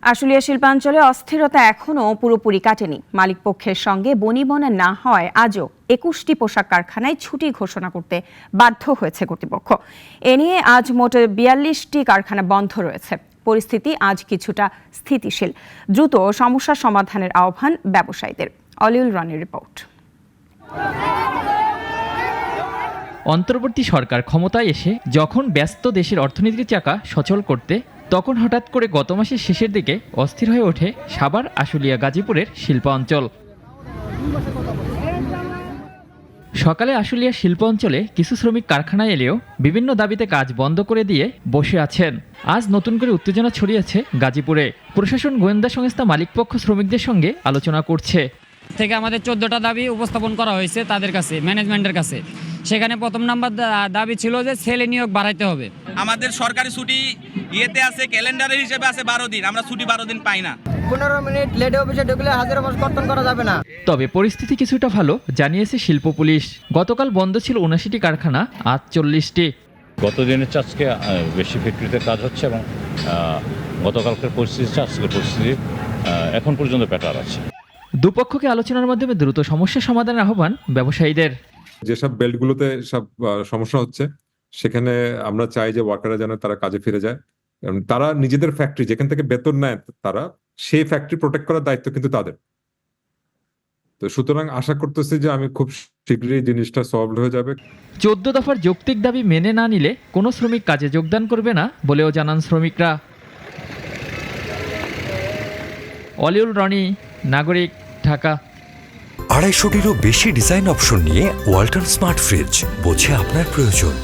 আশুলিয়া শিল্পাঞ্চলে অস্থিরতা এখনও পুরোপুরি কাটেনি। মালিকপক্ষের সঙ্গে বনিবনা না হয় আজও ২১টি পোশাক কারখানায় ছুটি ঘোষণা করতে বাধ্য হয়েছে কর্তৃপক্ষ। এ নিয়ে আজ মোট ৪২টি কারখানা বন্ধ রয়েছে। পরিস্থিতি আজ কিছুটা স্থিতিশীল। দ্রুত সমস্যা সমাধানের আহ্বান ব্যবসায়ীদের। অলিউল রানির রিপোর্ট। অন্তর্বর্তী সরকার ক্ষমতায় এসে যখন ব্যস্ত দেশের অর্থনীতির চাকা সচল করতে, তখন হঠাৎ করে গত মাসের শেষের দিকে অস্থির হয়ে ওঠে সাভার, আশুলিয়া, গাজীপুরের শিল্পাঞ্চল। সকালে আশুলিয়া শিল্প অঞ্চলে কিছু শ্রমিক কারখানায় এলেও বিভিন্ন দাবিতে কাজ বন্ধ করে দিয়ে বসে আছেন। আজ নতুন করে উত্তেজনা ছড়িয়েছে গাজীপুরে। প্রশাসন, গোয়েন্দা সংস্থা, মালিকপক্ষ শ্রমিকদের সঙ্গে আলোচনা করছে। থেকে আমাদের 14টা দাবি উপস্থাপন করা হয়েছে তাদের কাছে, ম্যানেজমেন্টের কাছে। সেখানে প্রথম নাম্বার দাবি ছিল যে ছেলে নিয়োগ বাড়াইতে হবে। আমাদের সরকারি ছুটি ইয়েতে আছে, ক্যালেন্ডারের হিসেবে আছে 12 দিন, আমরা ছুটি 12 দিন পাই না। 15 মিনিট লেটে অফিসে ঢুকলে হাজার মাস কর্তন করা যাবে না। তবে পরিস্থিতি কিছুটা ভালো জানিয়েছে শিল্প পুলিশ। গতকাল বন্ধ ছিল 79টি কারখানা, আজ 40টি। গত দিনের আজকে বেশি ফ্যাক্টরিতে কাজ হচ্ছে এবং গতকালকের পরিস্থিতি আজকের পরিস্থিতি এখন পর্যন্ত বেটার আছে। দুপক্ষকে আলোচনার মাধ্যমে দ্রুত সমস্যা সমাধানের আহ্বান ব্যবসায়ীদের। যেসব বেল্টগুলোতে সব সমস্যা হচ্ছে, সেখানে আমরা চাই যে ওয়ার্কাররা যেন তারা কাজে ফিরে যায়। তারা নিজেদের ফ্যাক্টরি যেখান থেকে বেতন নেয়, তারা সেই ফ্যাক্টরি প্রোটেক্ট করার দায়িত্ব কিন্তু তাদের। তো সুতরাং আশা করতেছি যে আমি খুব শীঘ্রই জিনিসটা সলভ হয়ে যাবে। 14 দফার যৌক্তিক দাবি মেনে না নিলে কোনো শ্রমিক কাজে যোগদান করবে না বলেও জানান শ্রমিকরা। অলিউল রনি, নাগরিক, ঢাকা। 250টিরও বেশি ডিজাইন অপশন নিয়ে ওয়ালটন স্মার্ট ফ্রিজ, বোঝে আপনার প্রয়োজন।